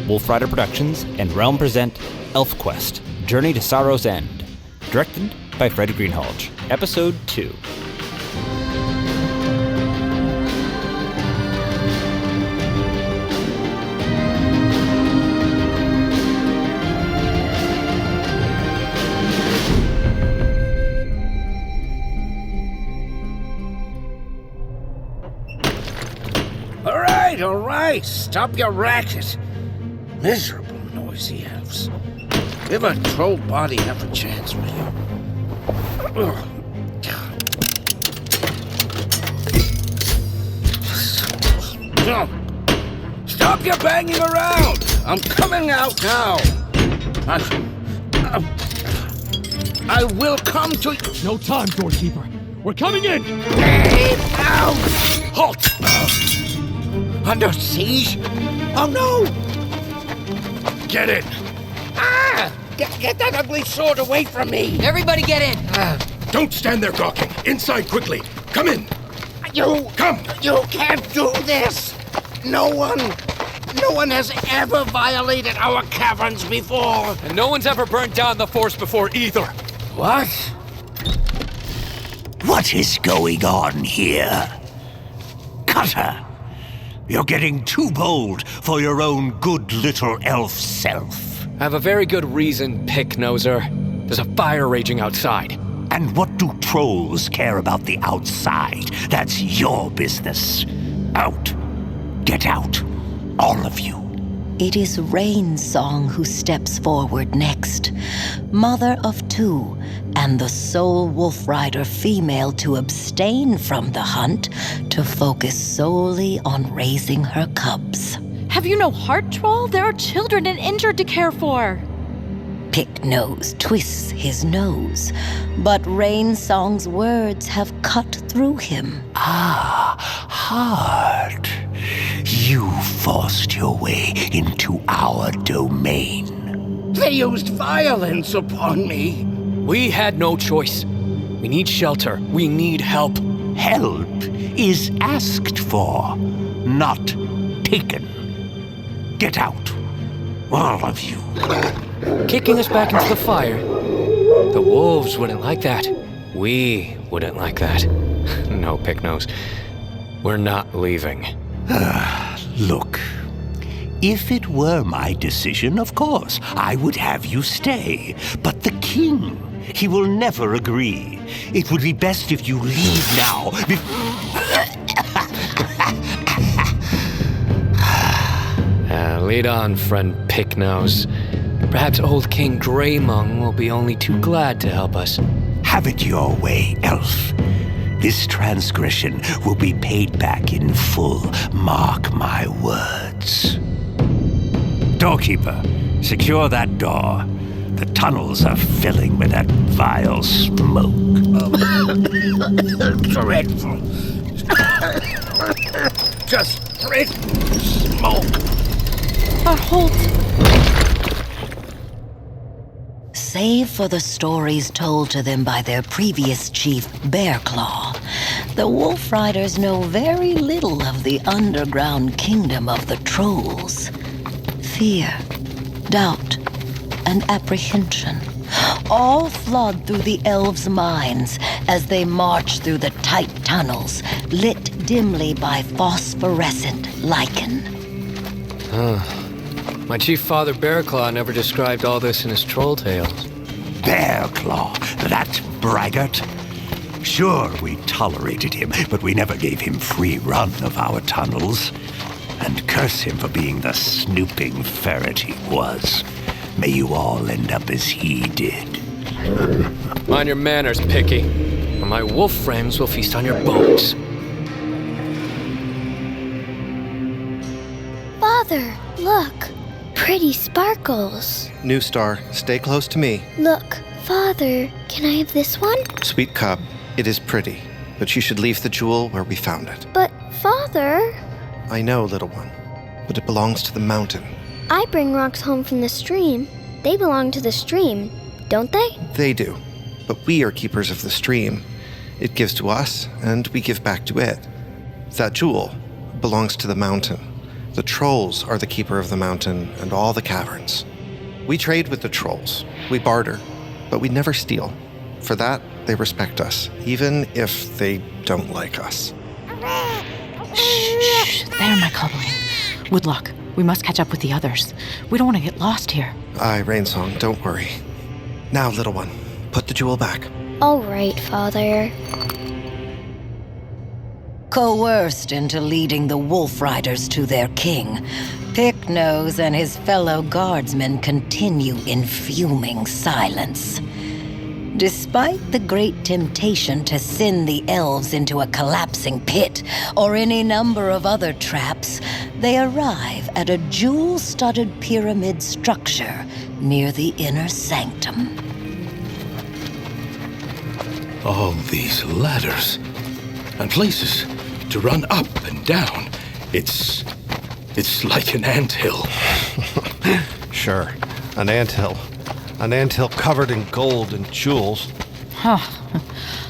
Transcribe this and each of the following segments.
Wolfrider Productions and Realm present ElfQuest, Journey to Sorrow's End, directed by Freddie Greenhalgh, Episode 2. All right, stop your racket. Miserable, noisy elves. Give a troll body half a chance, will you? Ugh. Stop your banging around! I'm coming out now! I will come to you. No time, doorkeeper. We're coming in! Get out! Halt! Under siege? Oh no! Get in! Ah! Get that ugly sword away from me! Everybody get in! Don't stand there gawking. Inside quickly. Come in. Come! You can't do this! No one has ever violated our caverns before! And no one's ever burnt down the force before either. What? What is going on here? Cutter, you're getting too bold for your own good little elf self. I have a very good reason, Picknoser. There's a fire raging outside. And what do trolls care about the outside? That's your business. Out. Get out. All of you. It is Rainsong who steps forward next, mother of two, and the sole Wolfrider female to abstain from the hunt, to focus solely on raising her cubs. Have you no heart, Troll? There are children and injured to care for. Picknose twists his nose, but Rainsong's words have cut through him. Ah, heart. You forced your way into our domain. They used violence upon me. We had no choice. We need shelter. We need help. Help is asked for, not taken. Get out, all of you. Kicking us back into the fire. The wolves wouldn't like that. We wouldn't like that. No, Picknose. We're not leaving. Look, if it were my decision, of course, I would have you stay. But the king, he will never agree. It would be best if you leave now. Lead on, friend Picknose. Perhaps old King Greymung will be only too glad to help us. Have it your way, elf. This transgression will be paid back in full. Mark my words. Doorkeeper, secure that door. The tunnels are filling with that vile smoke. Dreadful. Just dreadful smoke. Our Holt. Save for the stories told to them by their previous chief, Bearclaw, the Wolfriders know very little of the underground kingdom of the trolls. Fear, doubt, and apprehension all flood through the elves' minds as they march through the tight tunnels, lit dimly by phosphorescent lichen. My chief father Bearclaw never described all this in his troll tales. Bearclaw, that braggart. Sure, we tolerated him, but we never gave him free run of our tunnels. And curse him for being the snooping ferret he was. May you all end up as he did. Mind your manners, Picky, or my wolf friends will feast on your bones. Father, look. Pretty sparkles. New Star, stay close to me. Look, Father, can I have this one? Sweet cub, it is pretty, but you should leave the jewel where we found it. But, Father... I know, little one, but it belongs to the mountain. I bring rocks home from the stream. They belong to the stream, don't they? They do, but we are keepers of the stream. It gives to us, and we give back to it. That jewel belongs to the mountain, The trolls are the keeper of the mountain and all the caverns. We trade with the trolls. We barter, but we never steal. For that, they respect us, even if they don't like us. Shh, there, my cuddling. Woodlock, we must catch up with the others. We don't want to get lost here. Aye, Rainsong, don't worry. Now, little one, put the jewel back. All right, Father. Coerced into leading the Wolfriders to their king, Picknose and his fellow guardsmen continue in fuming silence. Despite the great temptation to send the elves into a collapsing pit or any number of other traps, they arrive at a jewel-studded pyramid structure near the inner sanctum. All these ladders and places to run up and down. It's like an anthill. Sure, an anthill. An anthill covered in gold and jewels. Huh.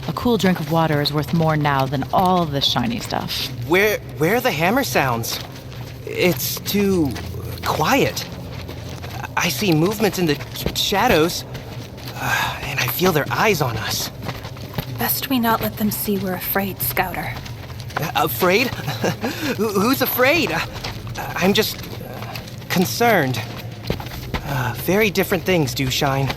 A cool drink of water is worth more now than all of this shiny stuff. Where are the hammer sounds? It's too quiet. I see movements in the shadows, and I feel their eyes on us. Best we not let them see we're afraid, Scouter. Afraid? Who's afraid? I'm just concerned. Very different things do shine.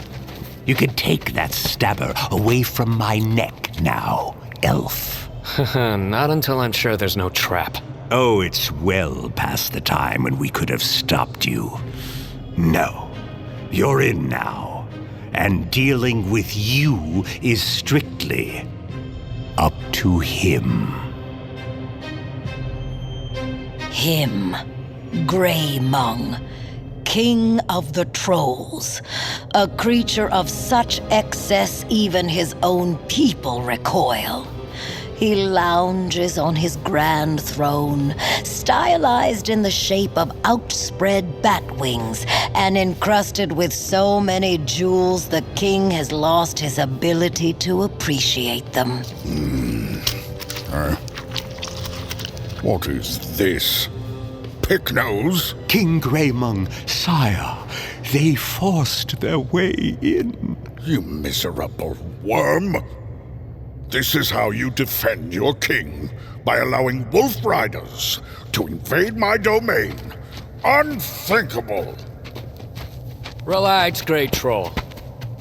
You can take that stabber away from my neck now, elf. Not until I'm sure there's no trap. Oh, it's well past the time when we could have stopped you. No, you're in now, and dealing with you is strictly up to him. Him, Greymung, King of the Trolls, a creature of such excess even his own people recoil. He lounges on his grand throne, stylized in the shape of outspread bat wings and encrusted with so many jewels the king has lost his ability to appreciate them. What is this? Picknose? King Greymung, sire, they forced their way in. You miserable worm! This is how you defend your king, by allowing Wolfriders to invade my domain. Unthinkable! Relax, Great Troll.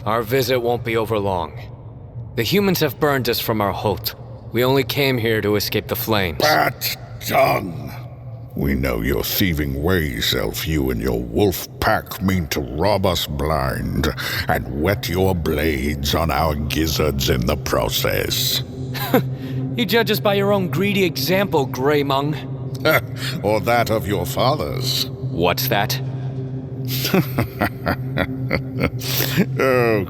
Our visit won't be over long. The humans have burned us from our Holt. We only came here to escape the flames. Bat dung! We know your thieving ways, Elf. You and your wolf pack mean to rob us blind and wet your blades on our gizzards in the process. You judge us by your own greedy example, Greymung. Or that of your fathers. What's that? Oh,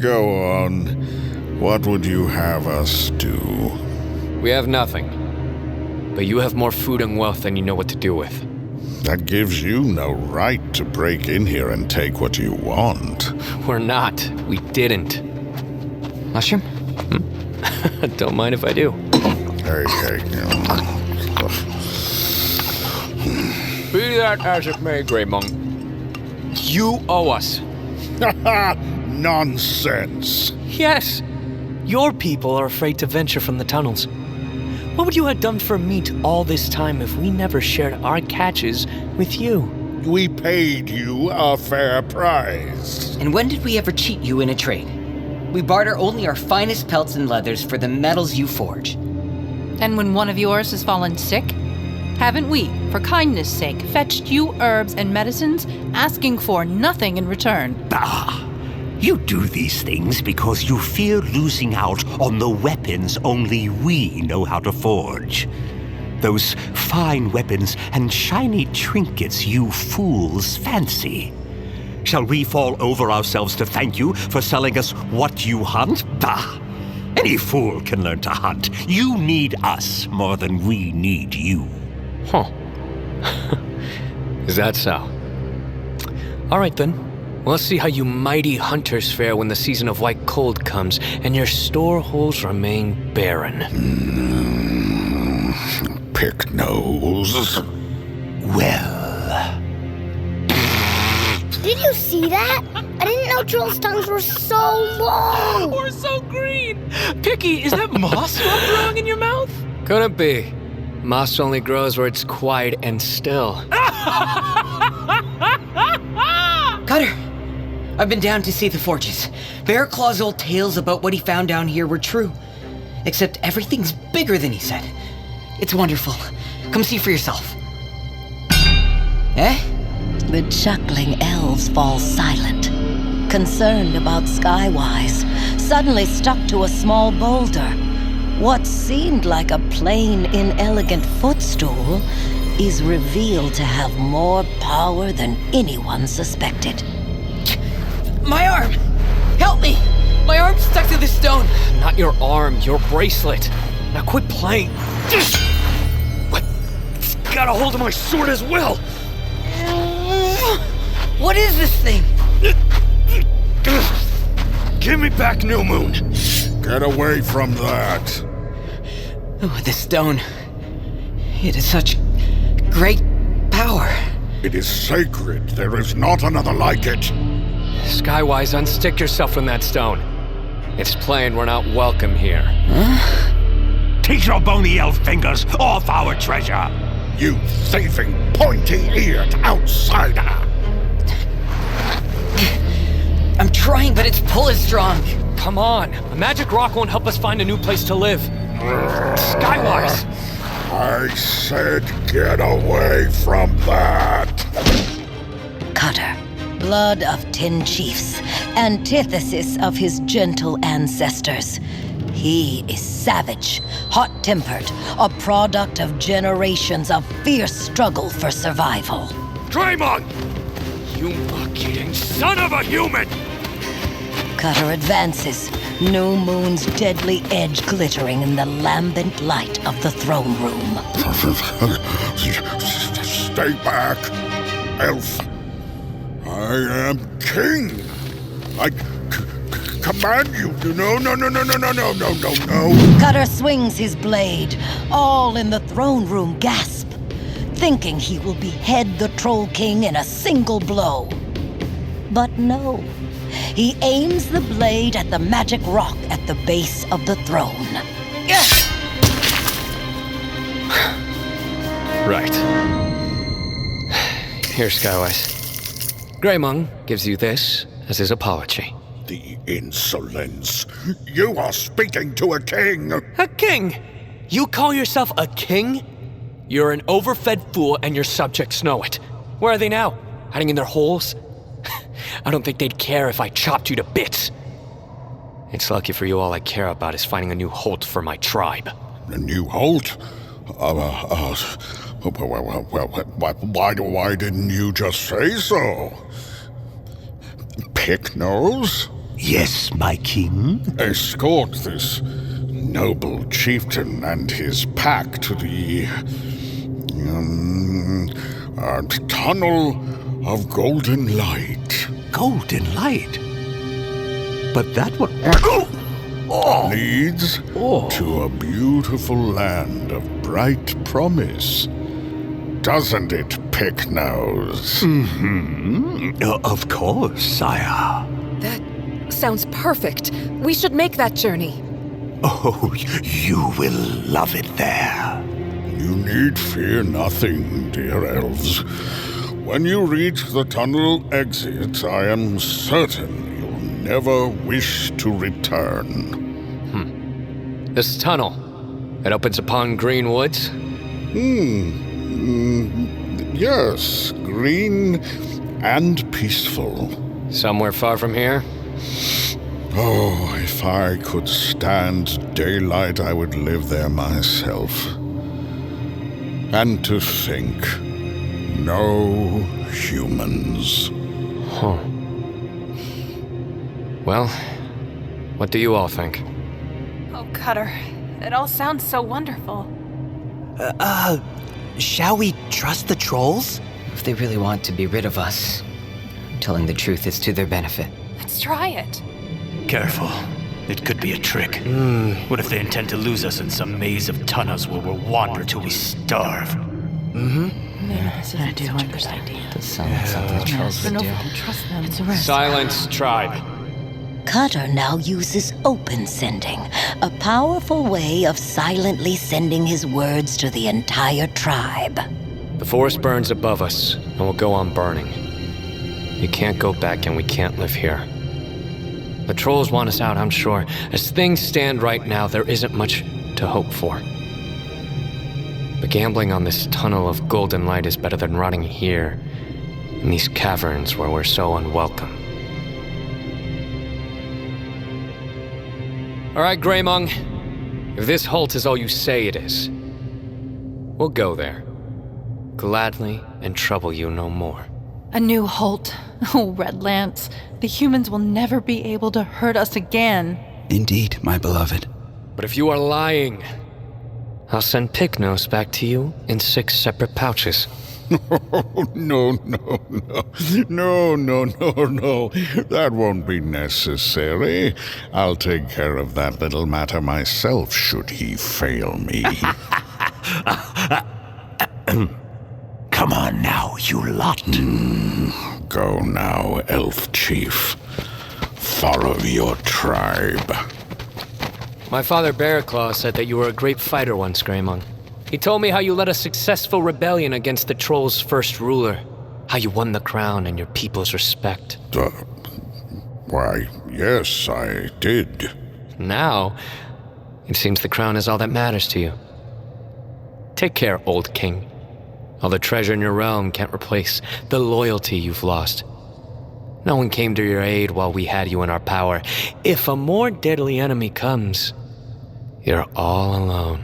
go on. What would you have us do? We have nothing. But you have more food and wealth than you know what to do with. That gives you no right to break in here and take what you want. We're not. We didn't. Mushroom? Don't mind if I do. Hey. Be that as it may, Greymung. You owe us. Nonsense. Yes. Your people are afraid to venture from the tunnels. What would you have done for meat all this time if we never shared our catches with you? We paid you a fair price. And when did we ever cheat you in a trade? We barter only our finest pelts and leathers for the metals you forge. And when one of yours has fallen sick, haven't we, for kindness' sake, fetched you herbs and medicines, asking for nothing in return? You do these things because you fear losing out on the weapons only we know how to forge. Those fine weapons and shiny trinkets you fools fancy. Shall we fall over ourselves to thank you for selling us what you hunt? Bah! Any fool can learn to hunt. You need us more than we need you. Huh. Is that so? All right, then. We'll see how you mighty hunters fare when the season of white cold comes and your storeholes remain barren. Picknose. Well. Did you see that? I didn't know trolls' tongues were so long. Or so green. Picky, is that moss growing in your mouth? Couldn't be. Moss only grows where it's quiet and still. Cutter, I've been down to see the forges. Bear Claw's old tales about what he found down here were true. Except everything's bigger than he said. It's wonderful. Come see for yourself. Eh? The chuckling elves fall silent, concerned about Skywise, suddenly stuck to a small boulder. What seemed like a plain, inelegant footstool is revealed to have more power than anyone suspected. My arm! Help me! My arm's stuck to the stone! Not your arm, your bracelet. Now quit playing. What? It's got a hold of my sword as well! What is this thing? Give me back New Moon. Get away from that. Oh, this stone. It is such great power. It is sacred. There is not another like it. Skywise, unstick yourself from that stone. It's plain we're not welcome here. Huh? Take your bony elf fingers off our treasure! You thieving, pointy-eared outsider! I'm trying, but its pull is strong. Come on. A magic rock won't help us find a new place to live. Skywise! I said get away from that! Cutter, blood of 10 chiefs, antithesis of his gentle ancestors. He is savage, hot-tempered, a product of generations of fierce struggle for survival. Greymung! You buck-eating son of a human! Cutter advances, New Moon's deadly edge glittering in the lambent light of the throne room. Stay back, elf. I am king. I command you to no. Cutter swings his blade. All in the throne room gasp, thinking he will behead the Troll King in a single blow. But no. He aims the blade at the magic rock at the base of the throne. Right. Here, Skywise. Greymung gives you this as his apology. The insolence. You are speaking to a king. A king? You call yourself a king? You're an overfed fool and your subjects know it. Where are they now? Hiding in their holes? I don't think they'd care if I chopped you to bits. It's lucky for you all I care about is finding a new Holt for my tribe. A new Holt? Why didn't you just say so? Picknose? Yes, my king? Escort this noble chieftain and his pack to the tunnel of golden light. Golden light? But that would... Leads to a beautiful land of bright promise. Doesn't it, Picknose? Mm-hmm. Of course, sire. That sounds perfect. We should make that journey. Oh, you will love it there. You need fear nothing, dear elves. When you reach the tunnel exit, I am certain you'll never wish to return. This tunnel, it opens upon green woods? Yes, green and peaceful. Somewhere far from here? Oh, if I could stand daylight, I would live there myself. And to think, no humans. Huh. Well, what do you all think? Oh, Cutter, it all sounds so wonderful. Shall we trust the trolls? If they really want to be rid of us, telling the truth is to their benefit. Let's try it. Careful. It could be a trick. What if they intend to lose us in some maze of tunnels where we'll wander till we starve? Maybe this isn't such a good idea. Does sound like something the trolls would do. Trust them. It's a risk. Silence, tribe. Cutter now uses open sending, a powerful way of silently sending his words to the entire tribe. The forest burns above us, and will go on burning. You can't go back, and we can't live here. The trolls want us out, I'm sure. As things stand right now, there isn't much to hope for. But gambling on this tunnel of golden light is better than rotting here, in these caverns where we're so unwelcome. All right, Greymung. If this Holt is all you say it is, we'll go there. Gladly, and trouble you no more. A new Holt. Oh, Red Lance. The humans will never be able to hurt us again. Indeed, my beloved. But if you are lying, I'll send Pygnos back to you in 6 separate pouches. No. That won't be necessary. I'll take care of that little matter myself, should he fail me. Come on now, you lot. Go now, Elf Chief. Follow your tribe. My father Bearclaw said that you were a great fighter once, Greymung. He told me how you led a successful rebellion against the Trolls' first ruler, how you won the crown and your people's respect. Why, yes, I did. Now, it seems the crown is all that matters to you. Take care, old king. All the treasure in your realm can't replace the loyalty you've lost. No one came to your aid while we had you in our power. If a more deadly enemy comes, you're all alone.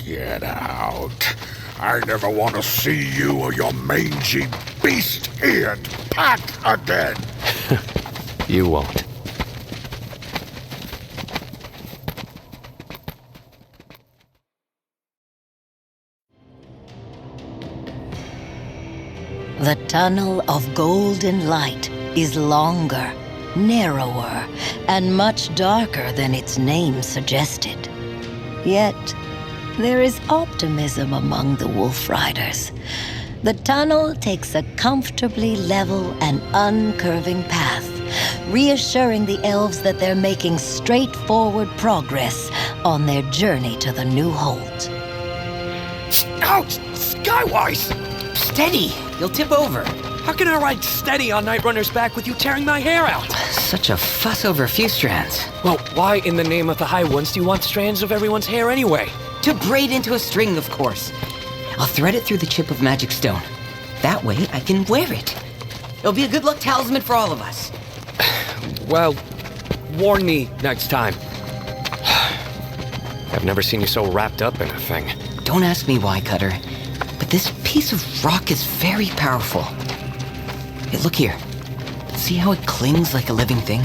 Get out. I never want to see you or your mangy beast-eared pack again. You won't. The tunnel of golden light is longer, narrower, and much darker than its name suggested. Yet, there is optimism among the Wolfriders. The tunnel takes a comfortably level and uncurving path, reassuring the elves that they're making straightforward progress on their journey to the new Holt. Ouch! Skywise! Steady! You'll tip over. How can I ride steady on Night Runner's back with you tearing my hair out? Such a fuss over a few strands. Well, why in the name of the High Ones do you want strands of everyone's hair anyway? To braid into a string, of course. I'll thread it through the chip of magic stone. That way I can wear it. It'll be a good luck talisman for all of us. Well, warn me next time. I've never seen you so wrapped up in a thing. Don't ask me why, Cutter. But this piece of rock is very powerful. Hey, look here. See how it clings like a living thing?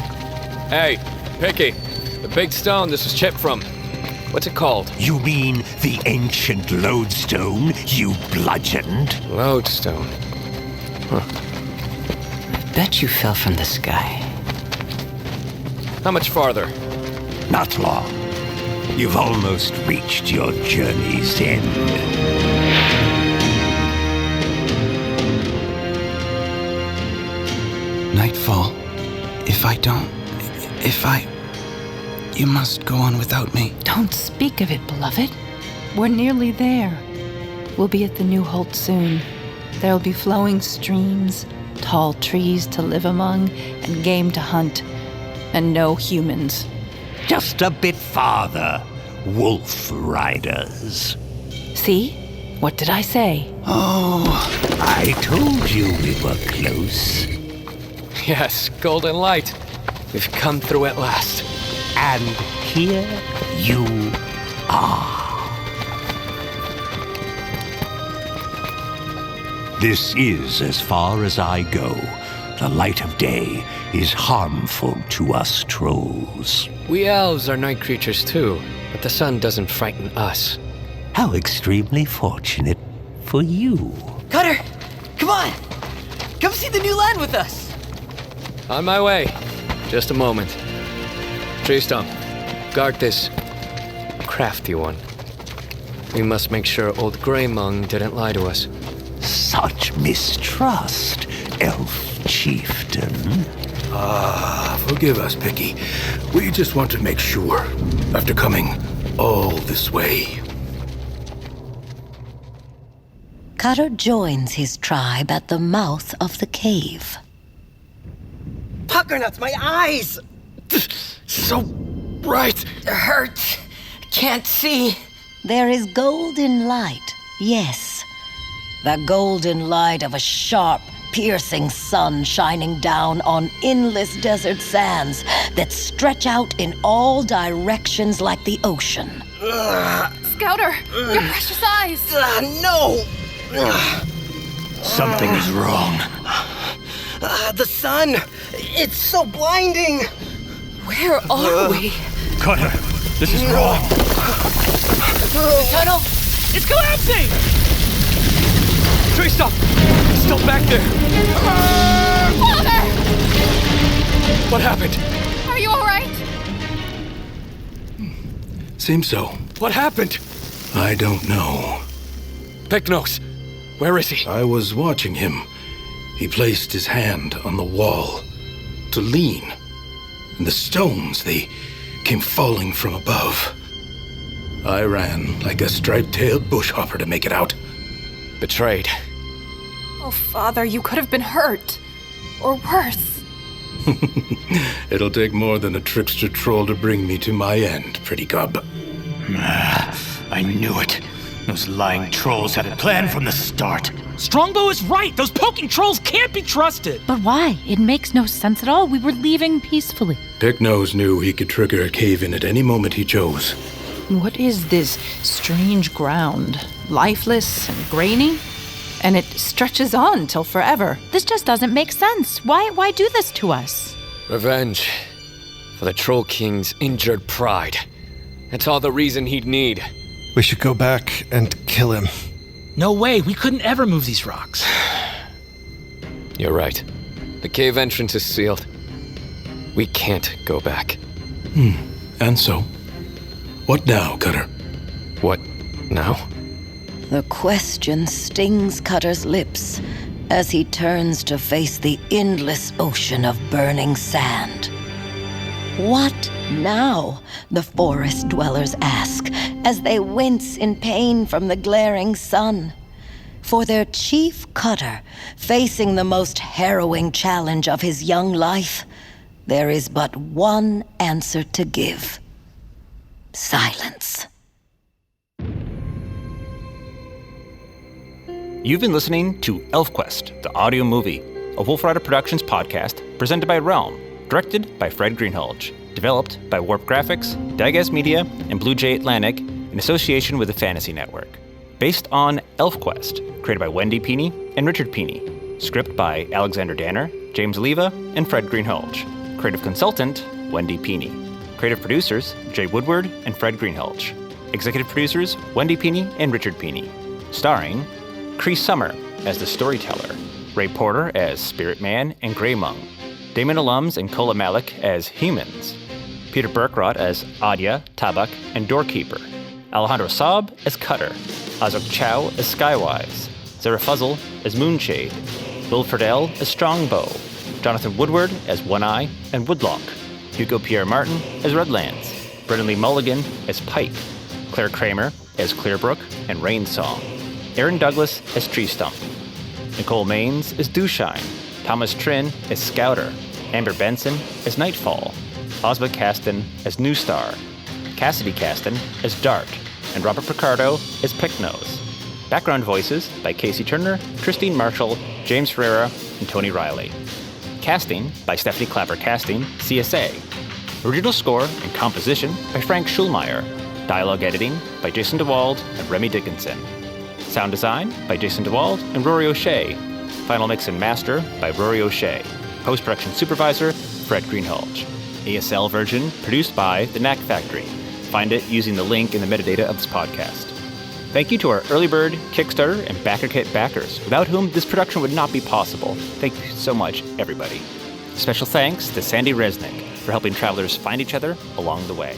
Hey, Picky. The big stone this is chipped from. What's it called? You mean the ancient lodestone, you bludgeoned? Lodestone? Huh. I bet you fell from the sky. How much farther? Not long. You've almost reached your journey's end. Nightfall. You must go on without me. Don't speak of it, beloved. We're nearly there. We'll be at the new Holt soon. There'll be flowing streams, tall trees to live among, and game to hunt. And no humans. Just a bit farther, Wolfriders. See? What did I say? Oh, I told you we were close. Yes, golden light. We've come through at last. And here you are. This is as far as I go. The light of day is harmful to us trolls. We elves are night creatures too, but the sun doesn't frighten us. How extremely fortunate for you. Cutter! Come on! Come see the new land with us! On my way. Just a moment. Tree stump, guard this crafty one. We must make sure old Greymung didn't lie to us. Such mistrust, elf chieftain. Forgive us, Picky. We just want to make sure, after coming all this way. Cutter joins his tribe at the mouth of the cave. Puckernuts, my eyes! So bright. Hurt. Can't see. There is golden light, yes. The golden light of a sharp, piercing sun shining down on endless desert sands that stretch out in all directions like the ocean. Scouter, your precious eyes! No! Something is wrong. The sun! It's so blinding! Where are we? Cutter, this is wrong. The tunnel! It's collapsing! Tree stop! It's still back there! Father! What happened? Are you alright? Seems so. What happened? I don't know. Picnos, where is he? I was watching him. He placed his hand on the wall to lean. And the stones, they came falling from above. I ran like a striped-tailed bushhopper to make it out. Betrayed. Oh, Father, you could have been hurt. Or worse. It'll take more than a trickster troll to bring me to my end, pretty cub. I knew it. Those lying trolls had a plan from the start. Strongbow is right. Those poking trolls can't be trusted. But why? It makes no sense at all. We were leaving peacefully. Picknose knew he could trigger a cave-in at any moment he chose. What is this strange ground? Lifeless and grainy? And it stretches on till forever. This just doesn't make sense. Why do this to us? Revenge. For the Troll King's injured pride. That's all the reason he'd need. We should go back and kill him. No way. We couldn't ever move these rocks. You're right. The cave entrance is sealed. We can't go back. And so? What now, Cutter? What now? The question stings Cutter's lips as he turns to face the endless ocean of burning sand. What now? The forest dwellers ask as they wince in pain from the glaring sun. For their chief Cutter, facing the most harrowing challenge of his young life, there is but one answer to give. Silence. You've been listening to ElfQuest, the audio movie, a Wolfrider Productions podcast presented by Realm, directed by Fred Greenhalgh, developed by Warp Graphics, Digas Media, and Blue Jay Atlantic in association with the Fantasy Network. Based on ElfQuest, created by Wendy Peeney and Richard Peeney. Script by Alexander Danner, James Oliva, and Fred Greenhalgh. Creative consultant, Wendy Peeney. Creative producers, Jay Woodward and Fred Greenhalgh. Executive producers, Wendy Peeney and Richard Peeney. Starring Cree Summer as the storyteller, Ray Porter as Spirit Man and Greymung, Damon Alums and Kola Malik as humans, Peter Burkrot as Adya, Tabak, and Doorkeeper, Alejandro Saab as Cutter, Azok Chow as Skywise, Sarah Fuzzle as Moonshade, Will Friedel as Strongbow, Jonathan Woodward as One Eye and Woodlock, Hugo Pierre Martin as Redlands, Brendan Lee Mulligan as Pike, Claire Kramer as Clearbrook and Rainsong, Aaron Douglas as Tree Stump, Nicole Maines as Dewshine, Thomas Trin as Scouter, Amber Benson as Nightfall, Osba Caston as New Star, Cassidy Caston as Dart, and Robert Picardo as Picknose. Background voices by Casey Turner, Christine Marshall, James Ferreira, and Tony Riley. Casting by Stephanie Clapper Casting, CSA. Original score and composition by Frank Schulmeyer. Dialogue editing by Jason DeWald and Remy Dickinson. Sound design by Jason DeWald and Rory O'Shea. Final mix and master by Rory O'Shea. Post-production supervisor, Fred Greenhalgh. ASL version produced by The Knack Factory. Find it using the link in the metadata of this podcast. Thank you to our early bird, Kickstarter, and BackerKit backers, without whom this production would not be possible. Thank you so much, everybody. Special thanks to Sandy Resnick for helping travelers find each other along the way.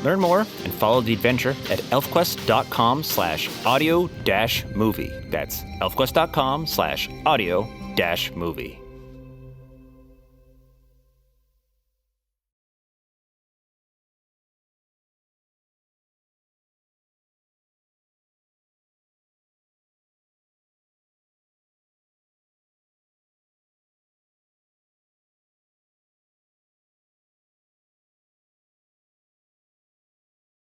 Learn more and follow the adventure at elfquest.com/audio-movie. That's elfquest.com/audio-movie.